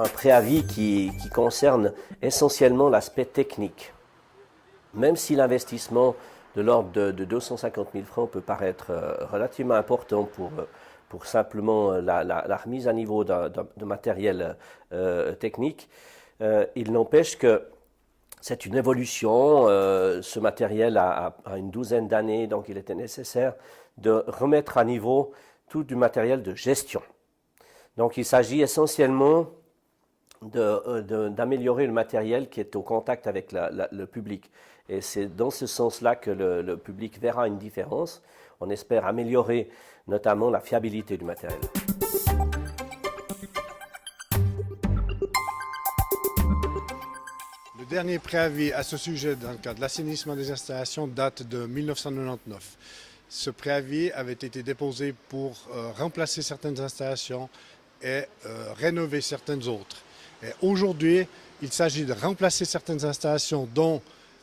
un préavis qui concerne essentiellement l'aspect technique. Même si l'investissement de l'ordre de 250 000 francs peut paraître relativement important pour simplement la remise à niveau de matériel technique, il n'empêche que c'est une évolution. Ce matériel a une douzaine d'années, donc il était nécessaire de remettre à niveau tout du matériel de gestion. Donc il s'agit essentiellement d'améliorer le matériel qui est au contact avec le public. Et c'est dans ce sens-là que le public verra une différence. On espère améliorer notamment la fiabilité du matériel. Le dernier préavis à ce sujet dans le cadre de l'assainissement des installations date de 1999. Ce préavis avait été déposé pour remplacer certaines installations et rénover certaines autres. Aujourd'hui, il s'agit de remplacer certaines installations dont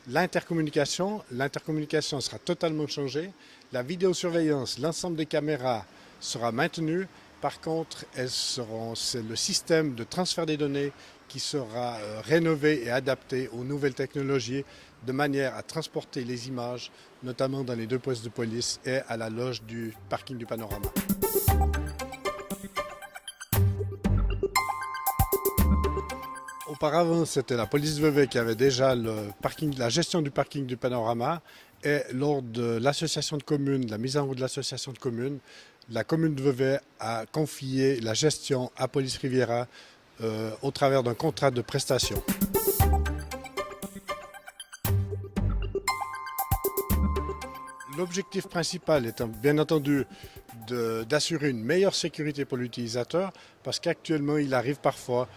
l'intercommunication. L'intercommunication sera totalement changée. La vidéosurveillance, l'ensemble des caméras sera maintenu. Par contre, c'est le système de transfert des données qui sera rénové et adapté aux nouvelles technologies de manière à transporter les images, notamment dans les 2 postes de police et à la loge du parking du Panorama. Auparavant, c'était la police de Vevey qui avait déjà la gestion du parking du Panorama. Et lors de l'association de communes, la mise en route de l'association de communes, la commune de Vevey a confié la gestion à Police Riviera au travers d'un contrat de prestation. L'objectif principal étant bien entendu d'assurer une meilleure sécurité pour l'utilisateur, parce qu'actuellement il arrive parfois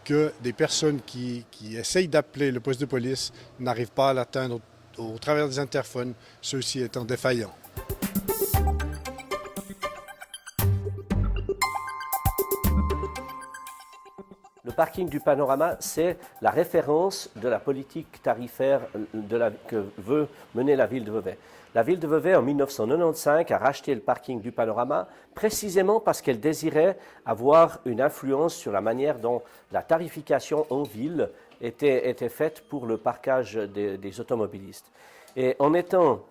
que des personnes qui essayent d'appeler le poste de police n'arrivent pas à l'atteindre au travers des interphones, ceux-ci étant défaillants. Le parking du Panorama, c'est la référence de la politique tarifaire que veut mener la ville de Vevey. La ville de Vevey, en 1995, a racheté le parking du Panorama précisément parce qu'elle désirait avoir une influence sur la manière dont la tarification en ville était faite pour le parquage des automobilistes. Et en étant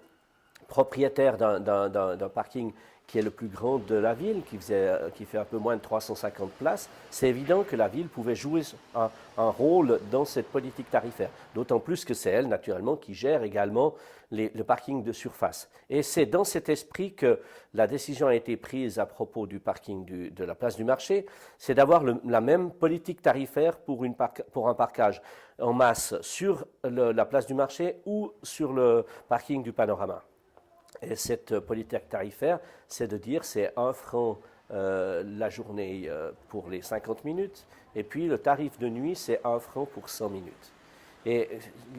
propriétaire d'un parking qui est le plus grand de la ville, qui fait un peu moins de 350 places, c'est évident que la ville pouvait jouer un rôle dans cette politique tarifaire. D'autant plus que c'est elle, naturellement, qui gère également le parking de surface. Et c'est dans cet esprit que la décision a été prise à propos du parking de la place du marché, c'est d'avoir la même politique tarifaire pour un parquage en masse sur la place du marché ou sur le parking du Panorama. Et cette politique tarifaire, c'est de dire c'est 1 franc la journée pour les 50 minutes, et puis le tarif de nuit, c'est 1 franc pour 100 minutes. Et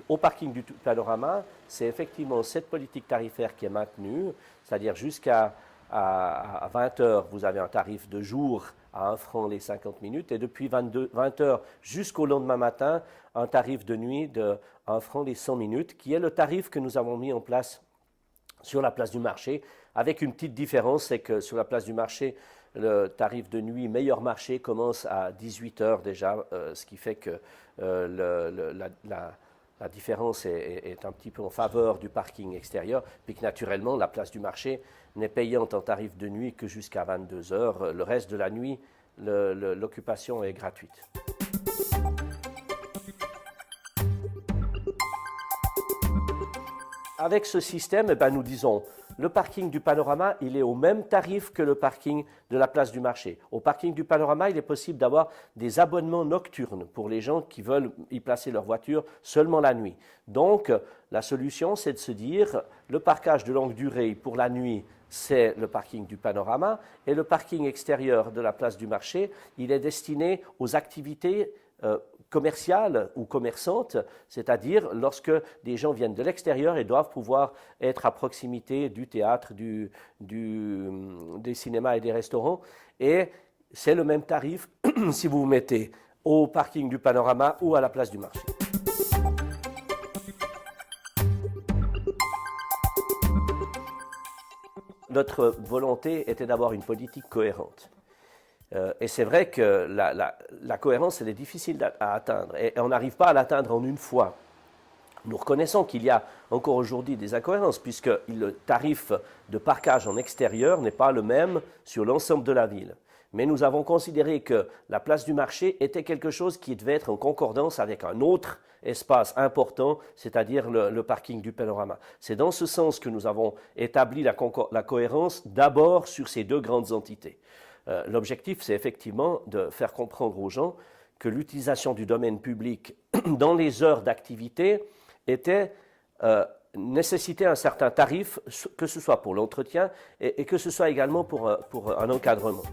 au parking du Panorama, c'est effectivement cette politique tarifaire qui est maintenue, c'est-à-dire jusqu'à 20 heures, vous avez un tarif de jour à 1 franc les 50 minutes, et depuis 20 heures jusqu'au lendemain matin, un tarif de nuit de 1 franc les 100 minutes, qui est le tarif que nous avons mis en place sur la place du marché, avec une petite différence, c'est que sur la place du marché, le tarif de nuit meilleur marché commence à 18 heures déjà, ce qui fait que la différence est un petit peu en faveur du parking extérieur, puis que naturellement, la place du marché n'est payante en tarif de nuit que jusqu'à 22 heures. Le reste de la nuit, l'occupation est gratuite. Avec ce système, nous disons, le parking du Panorama, il est au même tarif que le parking de la place du marché. Au parking du Panorama, il est possible d'avoir des abonnements nocturnes pour les gens qui veulent y placer leur voiture seulement la nuit. Donc, la solution, c'est de se dire, le parquage de longue durée pour la nuit, c'est le parking du Panorama, et le parking extérieur de la place du marché, il est destiné aux activités commerciales ou commerçantes, c'est-à-dire lorsque des gens viennent de l'extérieur et doivent pouvoir être à proximité du théâtre, des cinémas et des restaurants. Et c'est le même tarif si vous vous mettez au parking du Panorama ou à la place du marché. Notre volonté était d'avoir une politique cohérente. Et c'est vrai que la cohérence, elle est difficile à atteindre. Et on n'arrive pas à l'atteindre en une fois. Nous reconnaissons qu'il y a encore aujourd'hui des incohérences, puisque le tarif de parquage en extérieur n'est pas le même sur l'ensemble de la ville. Mais nous avons considéré que la place du marché était quelque chose qui devait être en concordance avec un autre espace important, c'est-à-dire le parking du Panorama. C'est dans ce sens que nous avons établi la cohérence d'abord sur ces deux grandes entités. L'objectif, c'est effectivement de faire comprendre aux gens que l'utilisation du domaine public dans les heures d'activité nécessitait un certain tarif, que ce soit pour l'entretien et que ce soit également pour un encadrement.